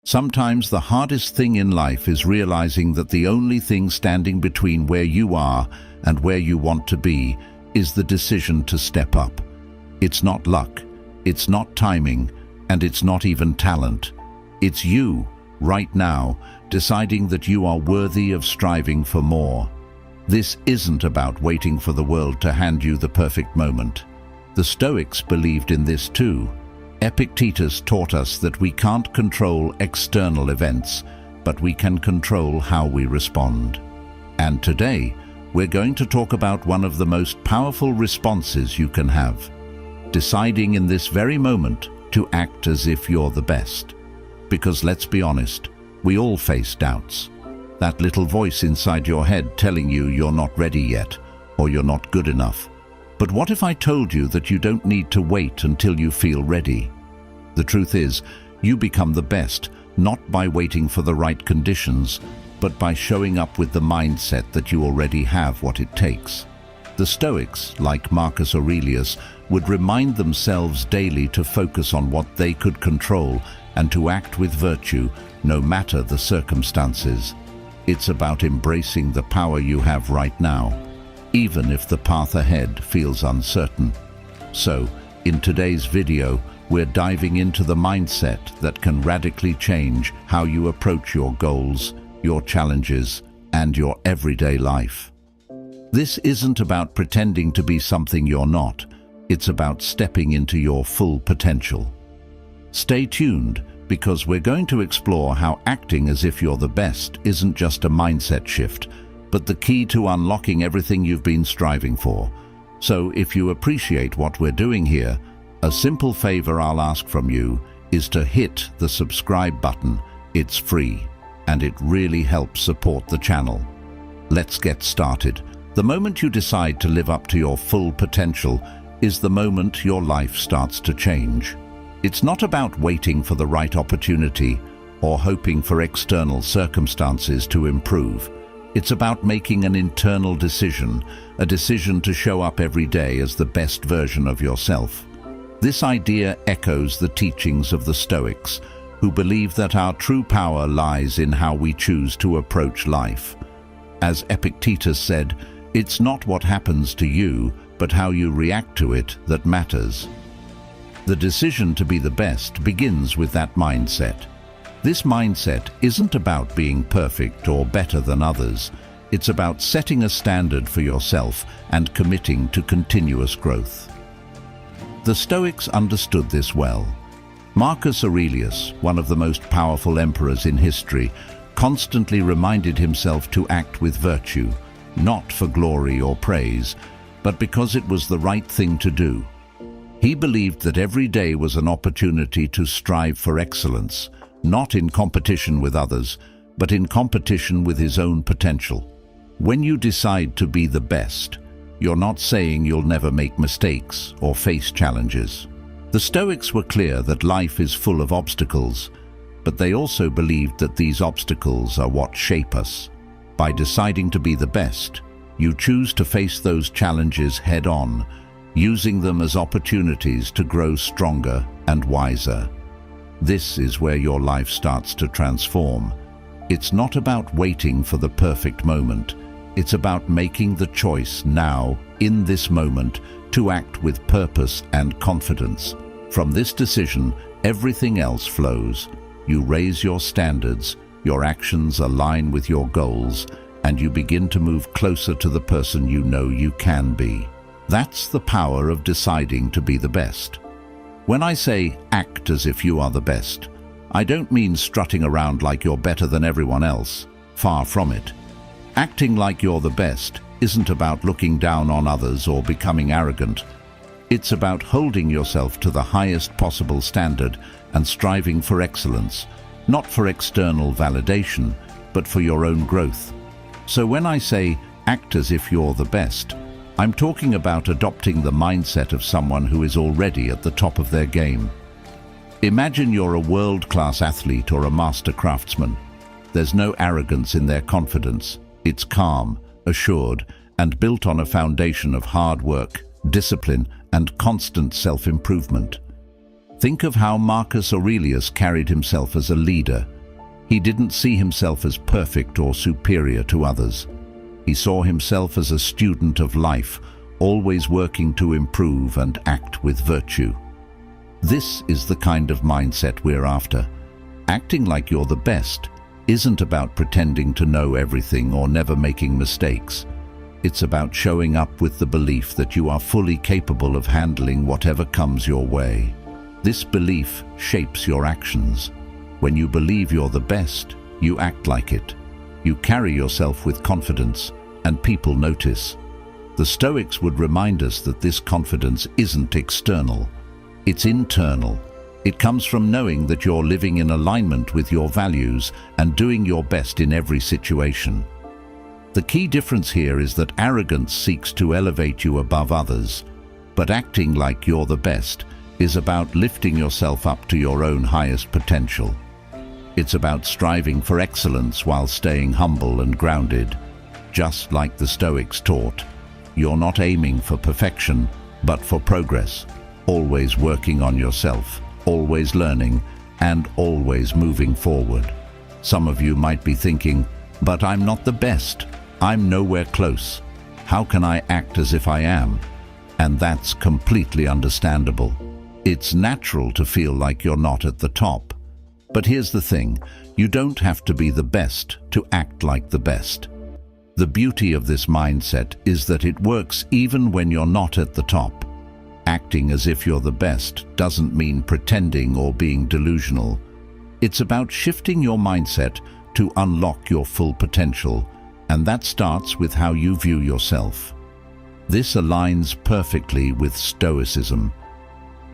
Sometimes the hardest thing in life is realizing that the only thing standing between where you are and where you want to be is the decision to step up. It's not luck, it's not timing, and it's not even talent. It's you, right now, deciding that you are worthy of striving for more. This isn't about waiting for the world to hand you the perfect moment. The Stoics believed in this too. Epictetus taught us that we can't control external events, but we can control how we respond. And today, we're going to talk about one of the most powerful responses you can have. Deciding in this very moment to act as if you're the best. Because let's be honest, we all face doubts. That little voice inside your head telling you you're not ready yet, or you're not good enough. But what if I told you that you don't need to wait until you feel ready? The truth is, you become the best, not by waiting for the right conditions, but by showing up with the mindset that you already have what it takes. The Stoics, like Marcus Aurelius, would remind themselves daily to focus on what they could control and to act with virtue, no matter the circumstances. It's about embracing the power you have right now, even if the path ahead feels uncertain. So, in today's video, we're diving into the mindset that can radically change how you approach your goals, your challenges, and your everyday life. This isn't about pretending to be something you're not. It's about stepping into your full potential. Stay tuned, because we're going to explore how acting as if you're the best isn't just a mindset shift, but the key to unlocking everything you've been striving for. So if you appreciate what we're doing here, a simple favor I'll ask from you is to hit the subscribe button. It's free, and it really helps support the channel. Let's get started. The moment you decide to live up to your full potential is the moment your life starts to change. It's not about waiting for the right opportunity or hoping for external circumstances to improve. It's about making an internal decision, a decision to show up every day as the best version of yourself. This idea echoes the teachings of the Stoics, who believe that our true power lies in how we choose to approach life. As Epictetus said, it's not what happens to you, but how you react to it that matters. The decision to be the best begins with that mindset. This mindset isn't about being perfect or better than others. It's about setting a standard for yourself and committing to continuous growth. The Stoics understood this well. Marcus Aurelius, one of the most powerful emperors in history, constantly reminded himself to act with virtue, not for glory or praise, but because it was the right thing to do. He believed that every day was an opportunity to strive for excellence, not in competition with others, but in competition with his own potential. When you decide to be the best, you're not saying you'll never make mistakes or face challenges. The Stoics were clear that life is full of obstacles, but they also believed that these obstacles are what shape us. By deciding to be the best, you choose to face those challenges head-on, using them as opportunities to grow stronger and wiser. This is where your life starts to transform. It's not about waiting for the perfect moment. It's about making the choice now, in this moment, to act with purpose and confidence. From this decision, everything else flows. You raise your standards, your actions align with your goals, and you begin to move closer to the person you know you can be. That's the power of deciding to be the best. When I say act as if you are the best, I don't mean strutting around like you're better than everyone else. Far from it. Acting like you're the best isn't about looking down on others or becoming arrogant. It's about holding yourself to the highest possible standard and striving for excellence, not for external validation, but for your own growth. So when I say act as if you're the best, I'm talking about adopting the mindset of someone who is already at the top of their game. Imagine you're a world-class athlete or a master craftsman. There's no arrogance in their confidence. It's calm, assured, and built on a foundation of hard work, discipline, and constant self-improvement. Think of how Marcus Aurelius carried himself as a leader, He didn't see himself as perfect or superior to others. He saw himself as a student of life, always working to improve and act with virtue. This is the kind of mindset we're after. Acting like you're the best isn't about pretending to know everything or never making mistakes. It's about showing up with the belief that you are fully capable of handling whatever comes your way. This belief shapes your actions. When you believe you're the best, you act like it. You carry yourself with confidence, and people notice. The Stoics would remind us that this confidence isn't external. It's internal. It comes from knowing that you're living in alignment with your values and doing your best in every situation. The key difference here is that arrogance seeks to elevate you above others, but acting like you're the best is about lifting yourself up to your own highest potential. It's about striving for excellence while staying humble and grounded. Just like the Stoics taught, you're not aiming for perfection, but for progress, always working on yourself, always learning, and always moving forward. Some of you might be thinking, but I'm not the best. I'm nowhere close. How can I act as if I am? And that's completely understandable. It's natural to feel like you're not at the top. But here's the thing, you don't have to be the best to act like the best. The beauty of this mindset is that it works even when you're not at the top. Acting as if you're the best doesn't mean pretending or being delusional. It's about shifting your mindset to unlock your full potential, and that starts with how you view yourself. This aligns perfectly with Stoicism.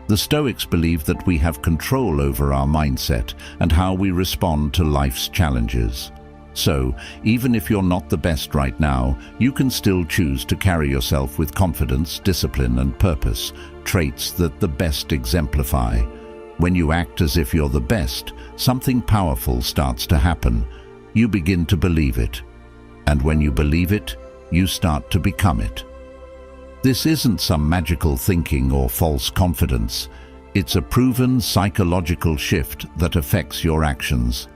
The Stoics believe that we have control over our mindset and how we respond to life's challenges. So, even if you're not the best right now, you can still choose to carry yourself with confidence, discipline, and purpose, traits that the best exemplify. When you act as if you're the best, something powerful starts to happen. You begin to believe it. And when you believe it, you start to become it. This isn't some magical thinking or false confidence. It's a proven psychological shift that affects your actions.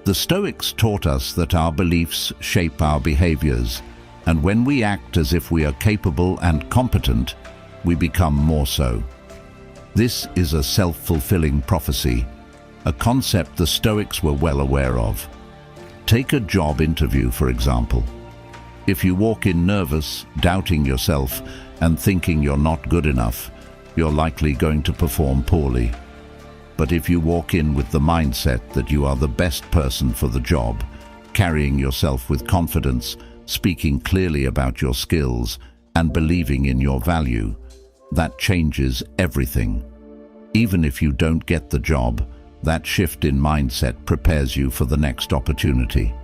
The Stoics taught us that our beliefs shape our behaviors, and when we act as if we are capable and competent, we become more so. This is a self-fulfilling prophecy, a concept the Stoics were well aware of. Take a job interview, for example. If you walk in nervous, doubting yourself, and thinking you're not good enough, you're likely going to perform poorly. But if you walk in with the mindset that you are the best person for the job, carrying yourself with confidence, speaking clearly about your skills, and believing in your value, that changes everything. Even if you don't get the job, that shift in mindset prepares you for the next opportunity.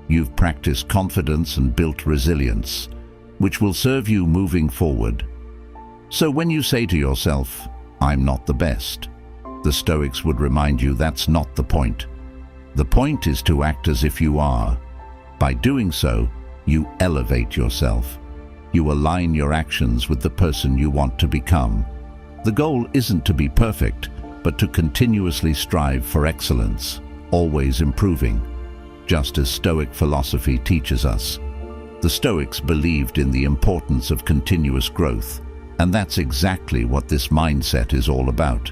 You've practiced confidence and built resilience, which will serve you moving forward. So when you say to yourself, "I'm not the best," the Stoics would remind you that's not the point. The point is to act as if you are. By doing so, you elevate yourself. You align your actions with the person you want to become. The goal isn't to be perfect, but to continuously strive for excellence, always improving, just as Stoic philosophy teaches us. The Stoics believed in the importance of continuous growth, and that's exactly what this mindset is all about.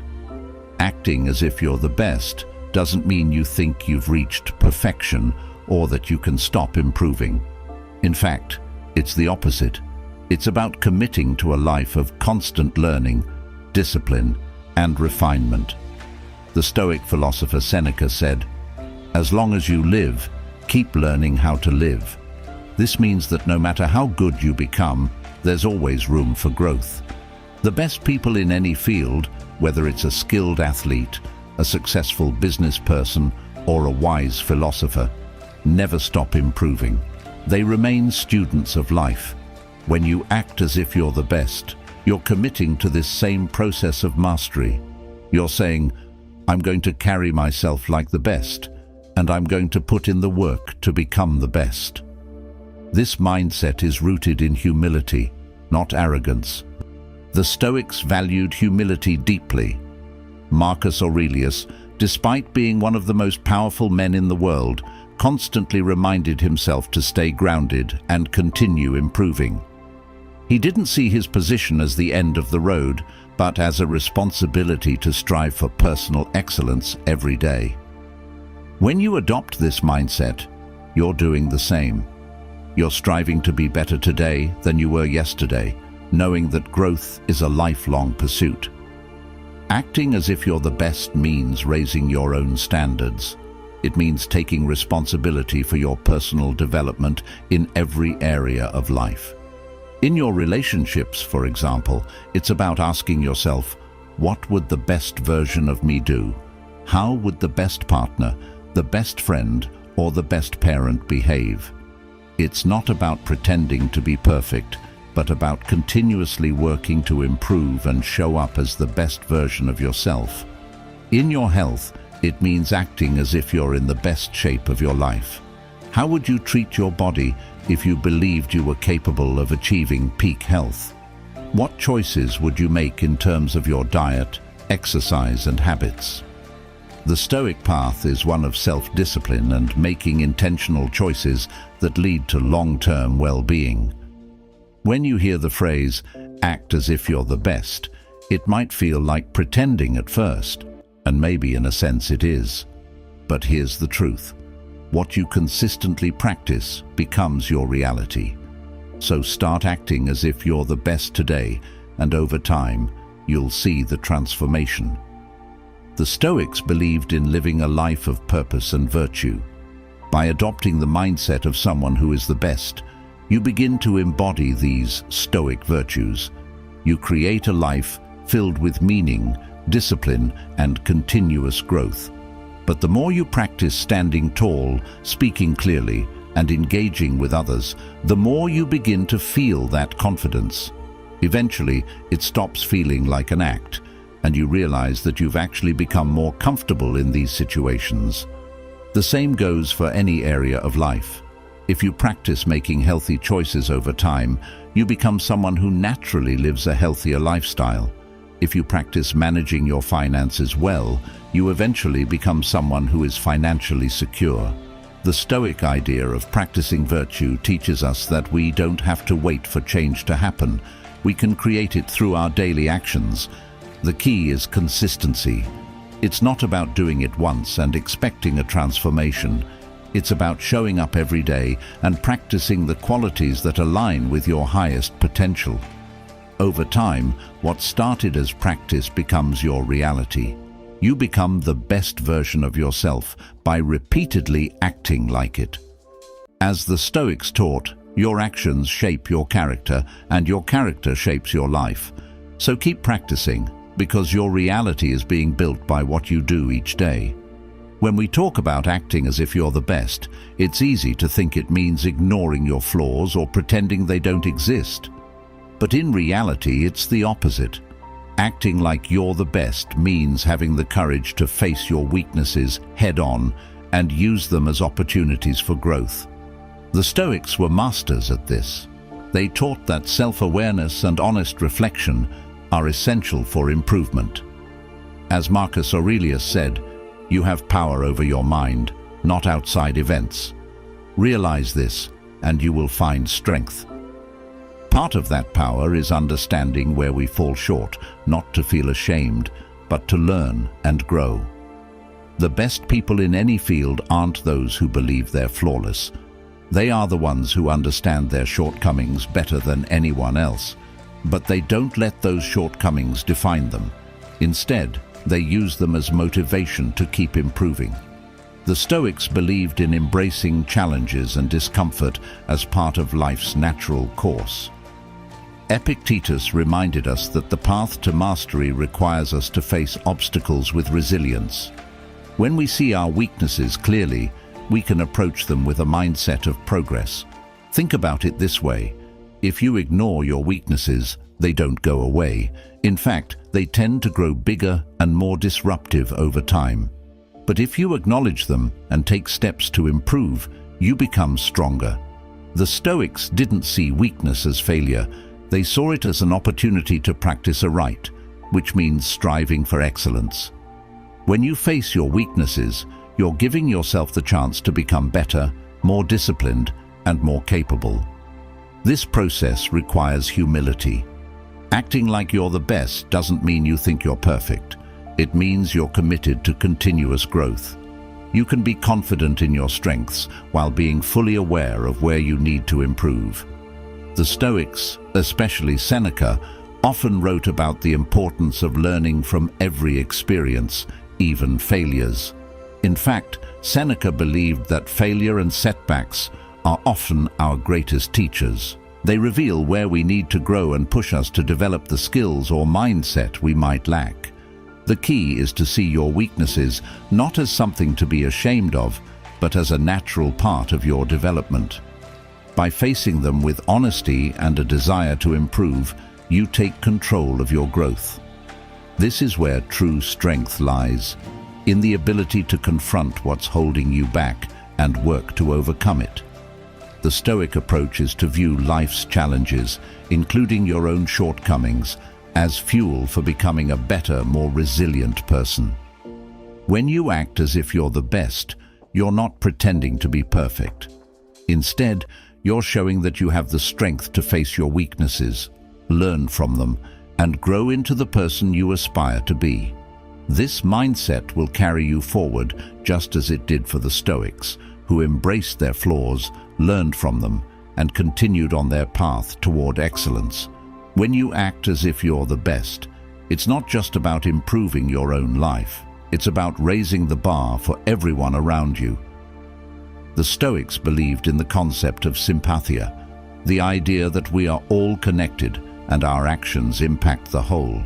Acting as if you're the best doesn't mean you think you've reached perfection or that you can stop improving. In fact, it's the opposite. It's about committing to a life of constant learning, discipline, and refinement. The Stoic philosopher Seneca said, "As long as you live, keep learning how to live." This means that no matter how good you become, there's always room for growth. The best people in any field, whether it's a skilled athlete, a successful business person, or a wise philosopher, never stop improving. They remain students of life. When you act as if you're the best, you're committing to this same process of mastery. You're saying, "I'm going to carry myself like the best, and I'm going to put in the work to become the best." This mindset is rooted in humility, not arrogance. The Stoics valued humility deeply. Marcus Aurelius, despite being one of the most powerful men in the world, constantly reminded himself to stay grounded and continue improving. He didn't see his position as the end of the road, but as a responsibility to strive for personal excellence every day. When you adopt this mindset, you're doing the same. You're striving to be better today than you were yesterday, knowing that growth is a lifelong pursuit. Acting as if you're the best means raising your own standards. It means taking responsibility for your personal development in every area of life. In your relationships, for example, it's about asking yourself, what would the best version of me do? How would the best partner, the best friend, or the best parent behave? It's not about pretending to be perfect, but about continuously working to improve and show up as the best version of yourself. In your health, it means acting as if you're in the best shape of your life. How would you treat your body if you believed you were capable of achieving peak health? What choices would you make in terms of your diet, exercise, and habits? The Stoic path is one of self-discipline and making intentional choices that lead to long-term well-being. When you hear the phrase, act as if you're the best, it might feel like pretending at first, and maybe in a sense it is. But here's the truth. What you consistently practice becomes your reality. So start acting as if you're the best today, and over time, you'll see the transformation. The Stoics believed in living a life of purpose and virtue. By adopting the mindset of someone who is the best, you begin to embody these Stoic virtues. You create a life filled with meaning, discipline, and continuous growth. But the more you practice standing tall, speaking clearly, and engaging with others, the more you begin to feel that confidence. Eventually, it stops feeling like an act, and you realize that you've actually become more comfortable in these situations. The same goes for any area of life. If you practice making healthy choices over time, you become someone who naturally lives a healthier lifestyle. If you practice managing your finances well, you eventually become someone who is financially secure. The Stoic idea of practicing virtue teaches us that we don't have to wait for change to happen. We can create it through our daily actions. The key is consistency. It's not about doing it once and expecting a transformation. It's about showing up every day and practicing the qualities that align with your highest potential. Over time, what started as practice becomes your reality. You become the best version of yourself by repeatedly acting like it. As the Stoics taught, your actions shape your character, and your character shapes your life. So keep practicing, because your reality is being built by what you do each day. When we talk about acting as if you're the best, it's easy to think it means ignoring your flaws or pretending they don't exist. But in reality, it's the opposite. Acting like you're the best means having the courage to face your weaknesses head-on and use them as opportunities for growth. The Stoics were masters at this. They taught that self-awareness and honest reflection are essential for improvement. As Marcus Aurelius said, you have power over your mind, not outside events. Realize this, and you will find strength. Part of that power is understanding where we fall short, not to feel ashamed, but to learn and grow. The best people in any field aren't those who believe they're flawless. They are the ones who understand their shortcomings better than anyone else, but they don't let those shortcomings define them. Instead, they use them as motivation to keep improving. The Stoics believed in embracing challenges and discomfort as part of life's natural course. Epictetus reminded us that the path to mastery requires us to face obstacles with resilience. When we see our weaknesses clearly, we can approach them with a mindset of progress. Think about it this way. If you ignore your weaknesses, they don't go away. In fact, they tend to grow bigger and more disruptive over time. But if you acknowledge them and take steps to improve, you become stronger. The Stoics didn't see weakness as failure. They saw it as an opportunity to practice aright, which means striving for excellence. When you face your weaknesses, you're giving yourself the chance to become better, more disciplined, and more capable. This process requires humility. Acting like you're the best doesn't mean you think you're perfect. It means you're committed to continuous growth. You can be confident in your strengths while being fully aware of where you need to improve. The Stoics, especially Seneca, often wrote about the importance of learning from every experience, even failures. In fact, Seneca believed that failure and setbacks are often our greatest teachers. They reveal where we need to grow and push us to develop the skills or mindset we might lack. The key is to see your weaknesses not as something to be ashamed of, but as a natural part of your development. By facing them with honesty and a desire to improve, you take control of your growth. This is where true strength lies, in the ability to confront what's holding you back and work to overcome it. The Stoic approach is to view life's challenges, including your own shortcomings, as fuel for becoming a better, more resilient person. When you act as if you're the best, you're not pretending to be perfect. Instead, you're showing that you have the strength to face your weaknesses, learn from them, and grow into the person you aspire to be. This mindset will carry you forward just as it did for the Stoics, who embraced their flaws, learned from them, and continued on their path toward excellence. When you act as if you're the best, it's not just about improving your own life. It's about raising the bar for everyone around you. The Stoics believed in the concept of sympathia, the idea that we are all connected and our actions impact the whole.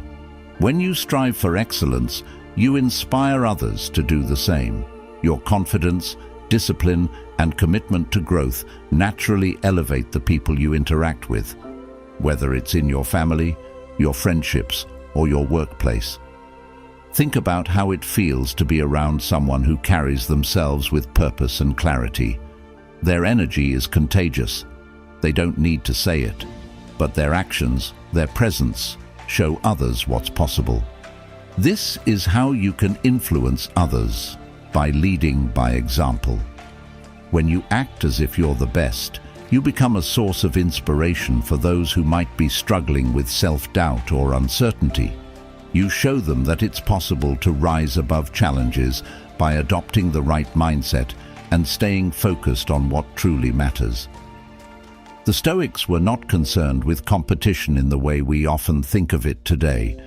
When you strive for excellence, you inspire others to do the same. Your confidence, discipline, and commitment to growth naturally elevate the people you interact with, whether it's in your family, your friendships, or your workplace. Think about how it feels to be around someone who carries themselves with purpose and clarity. Their energy is contagious. They don't need to say it, but their actions, their presence, show others what's possible. This is how you can influence others, by leading by example. When you act as if you're the best, you become a source of inspiration for those who might be struggling with self-doubt or uncertainty. You show them that it's possible to rise above challenges by adopting the right mindset and staying focused on what truly matters. The Stoics were not concerned with competition in the way we often think of it today.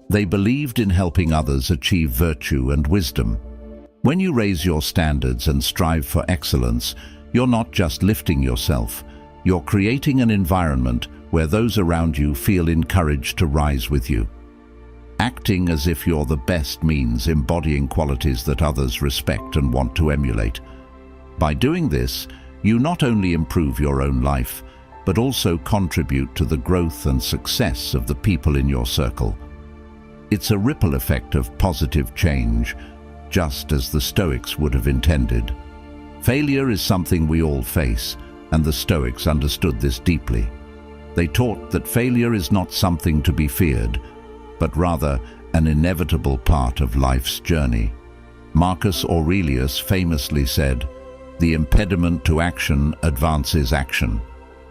They believed in helping others achieve virtue and wisdom. When you raise your standards and strive for excellence, you're not just lifting yourself, you're creating an environment where those around you feel encouraged to rise with you. Acting as if you're the best means embodying qualities that others respect and want to emulate. By doing this, you not only improve your own life, but also contribute to the growth and success of the people in your circle. It's a ripple effect of positive change, just as the Stoics would have intended. Failure is something we all face, and the Stoics understood this deeply. They taught that failure is not something to be feared, but rather an inevitable part of life's journey. Marcus Aurelius famously said, "The impediment to action advances action.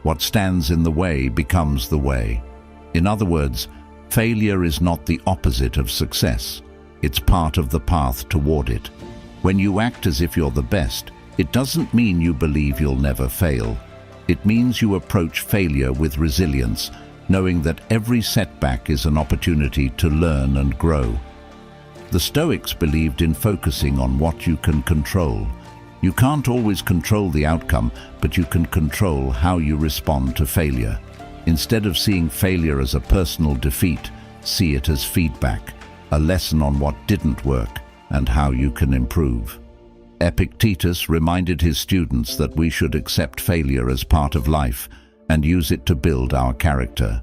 What stands in the way becomes the way." In other words, failure is not the opposite of success. It's part of the path toward it. When you act as if you're the best, it doesn't mean you believe you'll never fail. It means you approach failure with resilience, knowing that every setback is an opportunity to learn and grow. The Stoics believed in focusing on what you can control. You can't always control the outcome, but you can control how you respond to failure. Instead of seeing failure as a personal defeat, see it as feedback, a lesson on what didn't work and how you can improve. Epictetus reminded his students that we should accept failure as part of life and use it to build our character.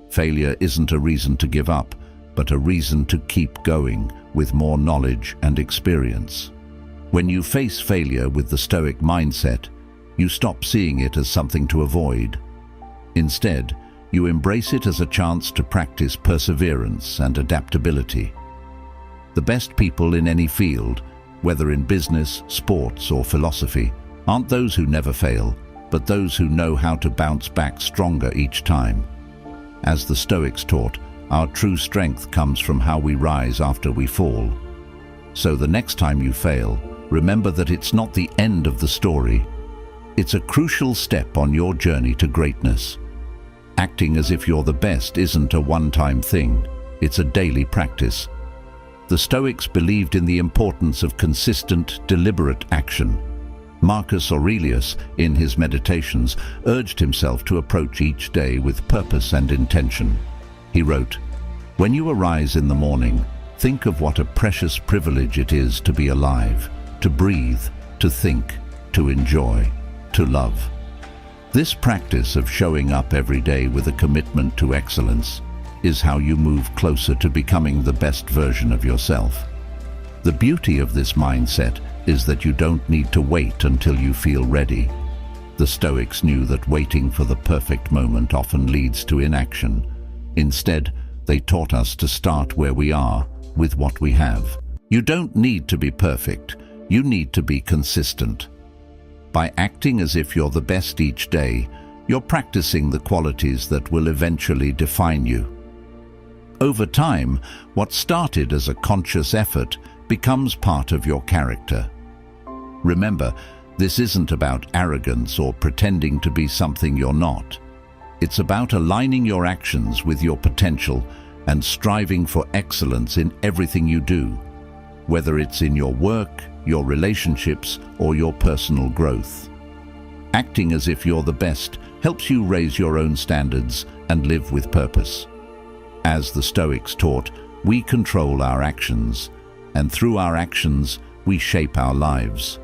Failure isn't a reason to give up, but a reason to keep going with more knowledge and experience. When you face failure with the Stoic mindset, you stop seeing it as something to avoid. Instead, you embrace it as a chance to practice perseverance and adaptability. The best people in any field, whether in business, sports, or philosophy, aren't those who never fail, but those who know how to bounce back stronger each time. As the Stoics taught, our true strength comes from how we rise after we fall. So the next time you fail, remember that it's not the end of the story. It's a crucial step on your journey to greatness. Acting as if you're the best isn't a one-time thing, it's a daily practice. The Stoics believed in the importance of consistent, deliberate action. Marcus Aurelius, in his Meditations, urged himself to approach each day with purpose and intention. He wrote, "When you arise in the morning, think of what a precious privilege it is to be alive, to breathe, to think, to enjoy, to love." This practice of showing up every day with a commitment to excellence is how you move closer to becoming the best version of yourself. The beauty of this mindset is that you don't need to wait until you feel ready. The Stoics knew that waiting for the perfect moment often leads to inaction. Instead, they taught us to start where we are, with what we have. You don't need to be perfect, you need to be consistent. By acting as if you're the best each day, you're practicing the qualities that will eventually define you. Over time, what started as a conscious effort becomes part of your character. Remember, this isn't about arrogance or pretending to be something you're not. It's about aligning your actions with your potential and striving for excellence in everything you do, whether it's in your work, your relationships, or your personal growth. Acting as if you're the best helps you raise your own standards and live with purpose. As the Stoics taught, we control our actions, and through our actions, we shape our lives.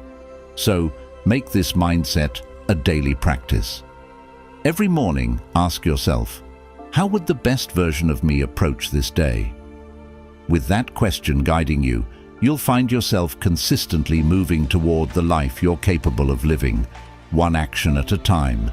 So, make this mindset a daily practice. Every morning, ask yourself, how would the best version of me approach this day? With that question guiding you, you'll find yourself consistently moving toward the life you're capable of living, one action at a time,